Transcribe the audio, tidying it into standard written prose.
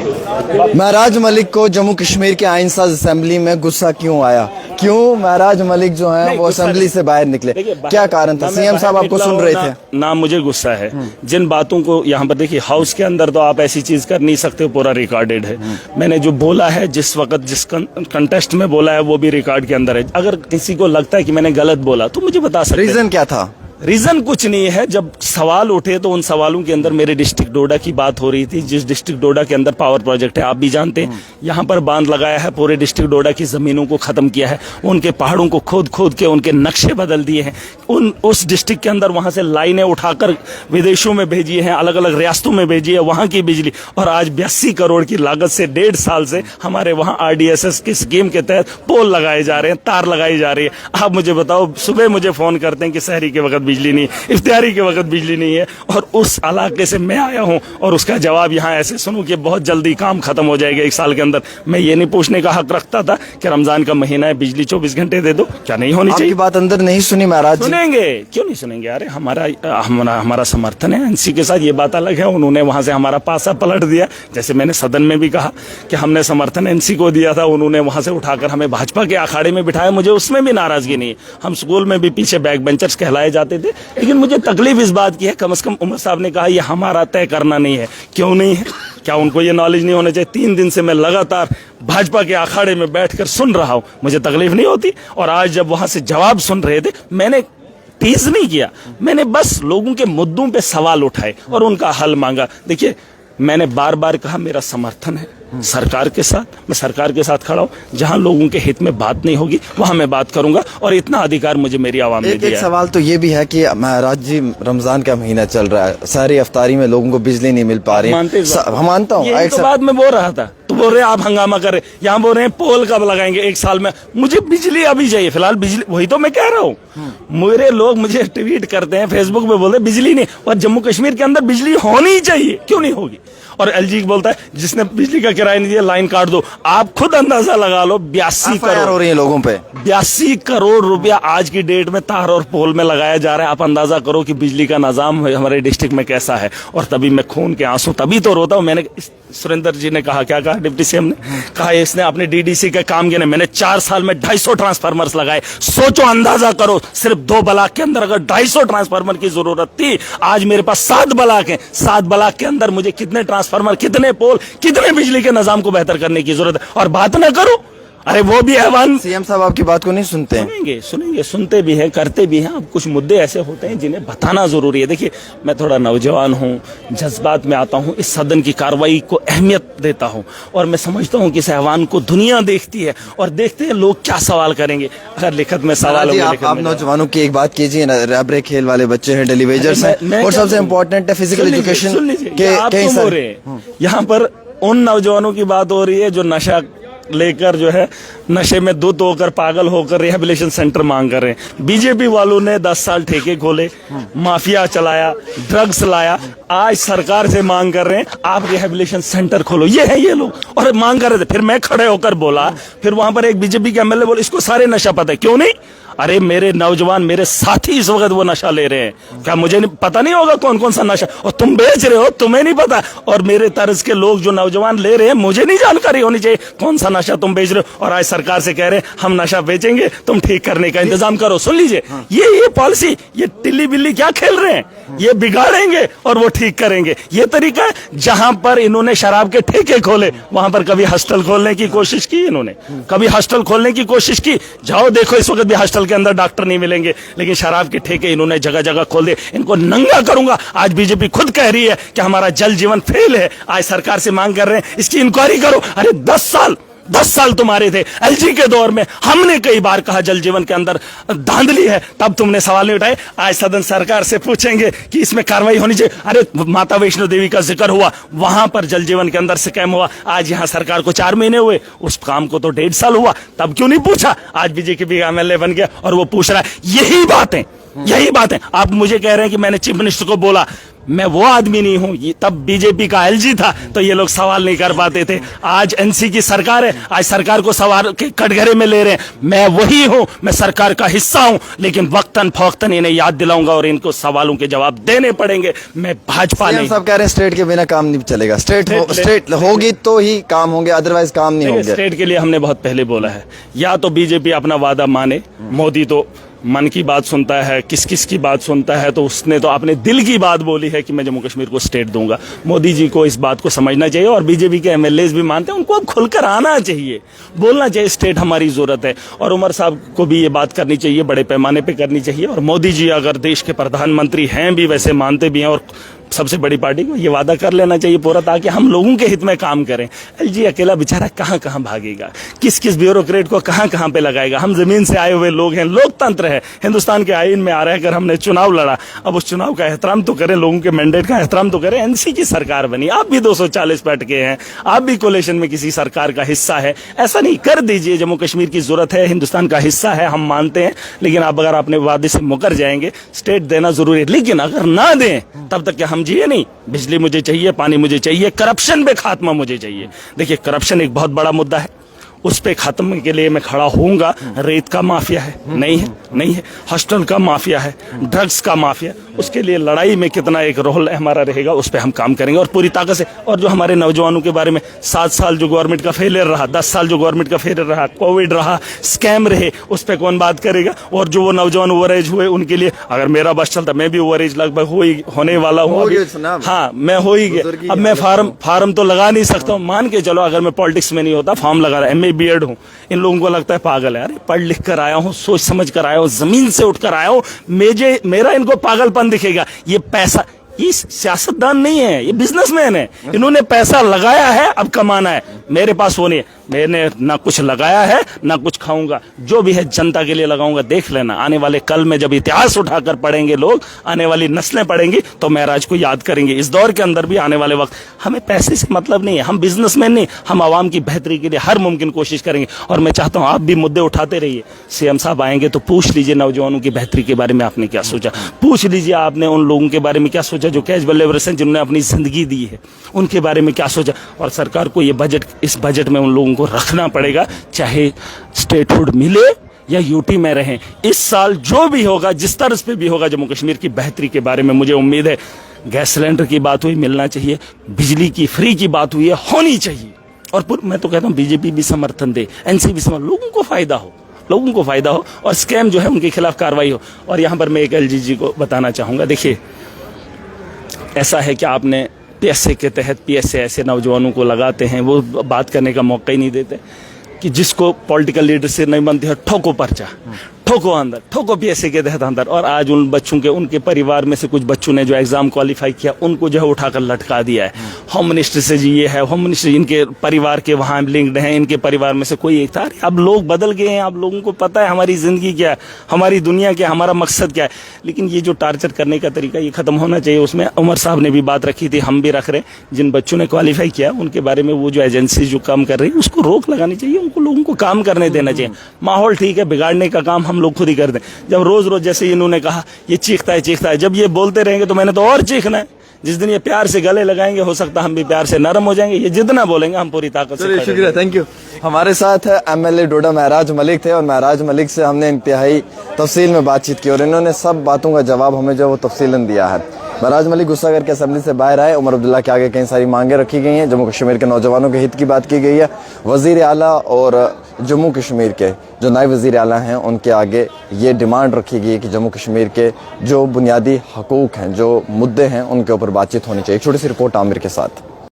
महराज मलिक को जम्मू कश्मीर के आइन साज असेंबली में गुस्सा क्यों आया? क्यों महराज मलिक जो हैं वो असेंबली से बाहर निकले? क्या कारण था? सीएम साहब आपको सुन रहे थे ना? मुझे गुस्सा है जिन बातों को यहाँ पर देखिए, हाउस के अंदर तो आप ऐसी चीज कर नहीं सकते, पूरा रिकॉर्डेड है। मैंने जो बोला है जिस वक्त जिस कंटेस्ट में बोला है वो भी रिकॉर्ड के अंदर है। अगर किसी को लगता है कि मैंने गलत बोला तो मुझे बता सकते। रीजन क्या था? रीजन कुछ नहीं है। जब सवाल उठे तो उन सवालों के अंदर मेरे डिस्ट्रिक्ट डोडा की बात हो रही थी। जिस डिस्ट्रिक्ट डोडा के अंदर पावर प्रोजेक्ट है, आप भी जानते हैं, यहाँ पर बांध लगाया है, पूरे डिस्ट्रिक्ट डोडा की जमीनों को खत्म किया है, उनके पहाड़ों को खोद खोद के उनके नक्शे बदल दिए हैं। उस डिस्ट्रिक्ट के अंदर वहां से लाइनें उठाकर विदेशों में भेजी हैं, अलग अलग रियासतों में भेजी है वहां की बिजली। और आज 82 करोड़ की लागत से 1.5 साल से हमारे वहां RDSS की स्कीम के तहत पोल लगाए जा रहे हैं, तार लगाई जा रही है। आप मुझे बताओ, सुबह मुझे फोन करते हैं कि शहरी के वक्त बिजली नहीं, इफ्तियारी के वक्त बिजली नहीं है, और उस इलाके से मैं आया हूं और उसका जवाब यहाँ ऐसे सुनूं कि बहुत जल्दी काम खत्म हो जाएगा 1 साल के अंदर। मैं ये नहीं पूछने का हक रखता था कि रमजान का महीना है, बिजली 24 घंटे दे दो, क्या नहीं होनी चाहिए? आपकी बात अंदर नहीं सुनी महाराज? सुनेंगे, क्यों नहीं सुनेंगे? अरे हमारा समर्थन है एनसी के साथ, ये बात अलग है। उन्होंने वहां से हमारा पासा पलट दिया, जैसे मैंने सदन में भी कहा कि हमने समर्थन एनसी को दिया था, उन्होंने वहां से उठाकर हमें भाजपा के अखाड़े में बिठाया। मुझे उसमें भी नाराजगी नहीं है, हम स्कूल में भी पीछे बैक बेंचर्स कहलाए जाते थे। लेकिन मुझे तकलीफ इस बात की है, कम से कम उमर साहब ने कहा ये हमारा तय करना नहीं है। क्यों नहीं है? क्या उनको ये नॉलेज नहीं होना चाहिए? 3 दिन से मैं लगातार भाजपा के अखाड़े में बैठकर सुन रहा हूं, मुझे तकलीफ नहीं होती? और आज जब वहां से जवाब सुन रहे थे, मैंने टीज नहीं किया, मैंने बस लोगों के मुद्दों पे सवाल उठाए और उनका हल मांगा। देखिए, मैंने बार बार कहा मेरा समर्थन है सरकार के साथ, मैं सरकार के साथ खड़ा हूं। जहां लोगों के हित में बात नहीं होगी वहां मैं बात करूंगा, और इतना अधिकार मुझे मेरी आवाम ने दिया है। एक सवाल तो ये भी है कि महाराज जी, रमजान का महीना चल रहा है, सारी अफ्तारी में लोगों को बिजली नहीं मिल पा रही। हम मानता हूँ, एक तो बात मैं बोल रहा था, तो बोल रहे आप हंगामा कर रहे, यहाँ बोल रहे हैं पोल कब लगाएंगे 1 साल में। मुझे बिजली अभी चाहिए, फिलहाल बिजली, वही तो मैं कह रहा हूँ। मेरे लोग मुझे ट्वीट करते हैं, फेसबुक पे बोलते हैं बिजली नहीं, और जम्मू कश्मीर के अंदर बिजली होनी चाहिए, क्यों नहीं होगी? और LG बोलता है जिसने बिजली का किराया नहीं दिया लाइन काट दो। आप खुद अंदाजा लगा लो, 82 करोड़ हो रही है लोगों पे, 82 करोड़ रुपया आज की डेट में तार और पोल में लगाया जा रहा है। आप अंदाजा करो कि बिजली का निजाम हमारे डिस्ट्रिक्ट में कैसा है। और तभी मैं खून के आंसू तभी तो रोता हूं। मैंने सुरेंद्र जी ने कहा, क्या कहा डिप्टी CM ने कहा, इसने अपने DDC का काम किया। मैंने 4 साल में 250 ट्रांसफार्मर्स लगाए। सोचो, अंदाजा करो, सिर्फ 2 ब्लॉक के अंदर अगर 250 ट्रांसफार्मर की जरूरत थी, आज मेरे पास 7 ब्लॉक हैं। 7 ब्लॉक के अंदर मुझे कितने ट्रांसफार्मर, कितने पोल, कितने बिजली के निजाम को बेहतर करने की जरूरत है। और बात ना करो, अरे वो भी ऐवान। CM साहब आपकी बात को नहीं सुनते हैं? सुनेंगे, सुनते भी हैं, करते भी हैं। अब कुछ मुद्दे ऐसे होते हैं जिन्हें बताना जरूरी है। देखिए, मैं थोड़ा नौजवान हूं, जज्बात में आता हूं, इस सदन की कार्रवाई को अहमियत देता हूं, और मैं समझता हूं कि इस ऐवान को दुनिया देखती है और देखते हैं लोग क्या सवाल करेंगे। अगर लिखत में सवाल आप नौजवानों की एक बात कीजिए ना, रैबरे खेल वाले बच्चे हैं, डेलीवेजर्स हैं, और सबसे इम्पोर्टेंट है फिजिकल एजुकेशन के। यहाँ पर उन नौजवानों की बात हो रही है जो नशा लेकर, जो है नशे में धुत होकर, पागल होकर रिहेबिलिटेशन सेंटर मांग कर रहे हैं। बीजेपी वालों ने 10 साल ठेके खोले, माफिया चलाया, ड्रग्स लाया, आज सरकार से मांग कर रहे हैं आप रिहेबिलिटेशन सेंटर खोलो। ये है ये लोग, और मांग कर रहे थे। फिर मैं खड़े होकर बोला, फिर वहां पर एक बीजेपी के MLA बोले इसको सारे नशा पता है, क्यों नहीं? अरे मेरे नौजवान, मेरे साथी इस वक्त वो नशा ले रहे हैं, क्या मुझे पता नहीं होगा कौन कौन सा नशा? और तुम बेच रहे हो, तुम्हें नहीं पता। और मेरे तर्ज के लोग जो नौजवान ले रहे हैं, मुझे नहीं जानकारी होनी चाहिए कौन सा नशा तुम बेच रहे हो। और आज सरकार से कह रहे हैं हम नशा बेचेंगे, तुम ठीक करने का इंतजाम करो। सुन लीजिए, ये पॉलिसी, ये टिल्ली बिल्ली क्या खेल रहे हैं? ये बिगाड़ेंगे और वो ठीक करेंगे, ये तरीका है। जहां पर इन्होंने शराब के ठेके खोले, वहां पर कभी हॉस्टल खोलने की कोशिश की इन्होंने? कभी हॉस्टल खोलने की कोशिश की? जाओ देखो, इस वक्त भी हॉस्टल के अंदर डॉक्टर नहीं मिलेंगे। लेकिन शराब के ठेके इन्होंने जगह जगह खोल दिए। इनको नंगा करूंगा। आज बीजेपी खुद कह रही है कि हमारा जल जीवन फेल है, आज सरकार से मांग कर रहे हैं इसकी इंक्वायरी करो। अरे 10 साल तुम्हारे थे LG के दौर में, हमने कई बार कहा जल जीवन के अंदर धांधली है, तब तुमने सवाल नहीं उठाए। आज सदन सरकार से पूछेंगे कि इसमें कार्रवाई होनी चाहिए। अरे माता वैष्णो देवी का जिक्र हुआ, वहां पर जल जीवन के अंदर स्कैम हुआ, आज यहां सरकार को 4 महीने हुए, उस काम को तो 1.5 साल हुआ, तब क्यों नहीं पूछा? आज बीजेपी MLA बन गया और वो पूछ रहा है। यही बातें यही बात है। आप मुझे कह रहे हैं कि मैंने चीफ मिनिस्टर को बोला, मैं वो आदमी नहीं हूं। ये तब बीजेपी का एलजी था तो ये लोग सवाल नहीं कर पाते थे। आज एनसी की सरकार है, आज सरकार को सवाल के कटघरे में ले रहे हैं। मैं वही हूं, मैं सरकार का हिस्सा हूं, लेकिन वक्तन फौक्तन इन्हें याद दिलाऊंगा और इनको सवालों के जवाब देने पड़ेंगे। मैं भाजपा नहीं। सब कह रहे हैं स्टेट के बिना काम नहीं चलेगा, स्टेट होगी तो ही काम होंगे, अदरवाइज काम नहीं होंगे। स्टेट के लिए हमने बहुत पहले बोला है, या तो बीजेपी अपना वादा माने। मोदी तो मन की बात सुनता है, किस किस की बात सुनता है, तो उसने तो अपने दिल की बात बोली है कि मैं जम्मू कश्मीर को स्टेट दूंगा। मोदी जी को इस बात को समझना चाहिए और बीजेपी के एमएलएज भी मानते हैं, उनको अब खुलकर आना चाहिए, बोलना चाहिए स्टेट हमारी जरूरत है। और उमर साहब को भी ये बात करनी चाहिए, बड़े पैमाने पे करनी चाहिए। और मोदी जी अगर देश के प्रधानमंत्री हैं भी, वैसे मानते भी हैं, और सबसे बड़ी पार्टी को ये वादा कर लेना चाहिए पूरा, ताकि हम लोगों के हित में काम करें। एलजी अकेला बेचारा कहां कहां भागेगा, किस किस ब्यूरोक्रेट को कहां कहां पे लगाएगा। हम जमीन से आए हुए लोग हैं, लोकतंत्र है, हिंदुस्तान के आईन में आ रहा है अगर हमने चुनाव लड़ा, अब उस चुनाव का एहतराम तो करें, लोगों के मैंडेट का एहतराम तो करें। एनसी की सरकार बनी, आप भी 240 पे अटके हैं, आप भी कोलेशन में किसी सरकार का हिस्सा है। ऐसा नहीं कर दीजिए, जम्मू कश्मीर की जरूरत है, हिंदुस्तान का हिस्सा है, हम मानते हैं, लेकिन आप अगर अपने वादे से मुकर जाएंगे, स्टेट देना जरूरी है। लेकिन अगर ना दें तब तक क्या हम जिए नहीं? बिजली मुझे चाहिए, पानी मुझे चाहिए, करप्शन पे खात्मा मुझे चाहिए। देखिए करप्शन एक बहुत बड़ा मुद्दा है, उस पे खत्म के लिए मैं खड़ा होऊंगा। रेत का माफिया है, नहीं है, नहीं है। हॉस्टल का माफिया है, ड्रग्स का माफिया, उसके लिए लड़ाई में कितना एक रोल हमारा रहेगा, उस पे हम काम करेंगे और पूरी ताकत से। और जो हमारे नौजवानों के बारे में 7 साल जो गवर्नमेंट का फेलियर रहा, 10 साल जो गवर्नमेंट का फेलियर रहा, कोविड रहा, स्कैम रहे, उस पे कौन बात करेगा? और जो वो नौजवान ओवर एज हुए उनके लिए, अगर मेरा बस चलता, मैं भी ओवर एज लगभग होने वाला हूँ। हाँ, मैं हो ही गया। अब मैं फार्म तो लगा नहीं सकता हूँ। मान के चलो अगर मैं पॉलिटिक्स में नहीं होता, फॉर्म लगा रहा, MA BEd हूँ, इन लोगों को लगता है पागल है। अरे पढ़ लिख कर आया हूँ, सोच समझ कर आया हूँ, जमीन से उठकर आया हूँ, मेरा इनको पागलपन दिखेगा। ये पैसा, ये सियासतदान नहीं है, ये बिजनेसमैन है। इन्होंने पैसा लगाया है, अब कमाना है। मेरे पास वो नहीं है, मैंने ना कुछ लगाया है ना कुछ खाऊंगा, जो भी है जनता के लिए लगाऊंगा। देख लेना आने वाले कल में जब इतिहास उठाकर पढ़ेंगे लोग, आने वाली नस्लें पढ़ेंगी तो महराज को याद करेंगे। इस दौर के अंदर भी आने वाले वक्त हमें पैसे से मतलब नहीं है, हम बिजनेसमैन नहीं, हम आवाम की बेहतरी के लिए हर मुमकिन कोशिश करेंगे। और मैं चाहता हूं आप भी मुद्दे उठाते रहिए। सीएम साहब आएंगे तो पूछ लीजिए नौजवानों की बेहतरी के बारे में आपने क्या सोचा, पूछ लीजिए आपने उन लोगों के बारे में क्या सोचा जो कैजुअल लेबरर्स हैं, जिन्होंने अपनी जिंदगी दी है, उनके बारे में क्या सोचा। और सरकार को ये बजट, इस बजट में उन लोगों को रखना पड़ेगा, चाहे स्टेटहुड मिले या यूटी में रहें। इस साल जो भी होगा, जिस तरह पे भी होगा, जम्मू कश्मीर की बेहतरी के बारे में मुझे उम्मीद है। गैस सिलेंडर की बात हुई, मिलना चाहिए, बिजली की फ्री की बात हुई है, होनी चाहिए। और मैं तो कहता हूं बीजेपी भी समर्थन दे, एनसी भी समर्थन, लोगों को फायदा हो, लोगों को फायदा हो और स्कैम जो है उनके खिलाफ कार्रवाई हो। और यहां पर मैं एक एलजी जी को बताना चाहूंगा, देखिए ऐसा है कि आपने PSA के तहत, PSA ऐसे नौजवानों को लगाते हैं, वो बात करने का मौका ही नहीं देते कि जिसको पॉलिटिकल लीडर से नहीं बनती है, ठोको पर्चा, ठोको अंदर, ठोको PSA के तहत अंदर। और आज उन बच्चों के, उनके परिवार में से कुछ बच्चों ने जो एग्जाम क्वालिफाई किया, उनको जो है उठाकर लटका दिया है। होम मिनिस्टर से जी ये है, होम मिनिस्टर इनके परिवार के वहां लिंक्ड हैं, इनके परिवार में से कोई एक था। अब लोग बदल गए हैं, अब लोगों को पता है हमारी जिंदगी क्या है, हमारी दुनिया क्या है, हमारा मकसद क्या है। लेकिन ये जो टार्चर करने का तरीका, ये खत्म होना चाहिए। उसमें उमर साहब ने भी बात रखी थी, हम भी रख रहे हैं। जिन बच्चों ने क्वालिफाई किया उनके बारे में वो जो एजेंसी जो काम कर रही है, उसको रोक लगानी चाहिए, उनको लोगों को काम करने देना चाहिए। माहौल ठीक है, बिगाड़ने का काम हम लोग खुद ही कर दें। जब रोज रोज जैसे इन्होंने कहा ये चीखता है, जब ये बोलते रहेंगे तो मैंने तो और चीखना है। जिस दिन ये प्यार से गले लगाएंगे, हो सकता है हम भी प्यार से नरम हो जाएंगे। ये जितना बोलेंगे हम पूरी ताकत से। शुक्रिया, थैंक यू। हमारे साथ MLA डोडा महराज मलिक थे और महराज मलिक से हमने इंतहाई तफसील में बातचीत की और इन्होंने सब बातों का जवाब हमें जो वो तफसीलन दिया है। महराज मलिक गुस्सा करके असेंबली से बाहर आए। उमर अब्दुल्ला के आगे कई सारी मांगे रखी गई हैं, जम्मू कश्मीर के नौजवानों के हित की बात की गई है। वजीर आला और जम्मू कश्मीर के जो नायब वजीर आला हैं उनके आगे ये डिमांड रखी गई है कि जम्मू कश्मीर के जो बुनियादी हकूक हैं, जो मुद्दे हैं, उनके ऊपर बातचीत होनी चाहिए। छोटी सी रिपोर्ट आमिर के साथ।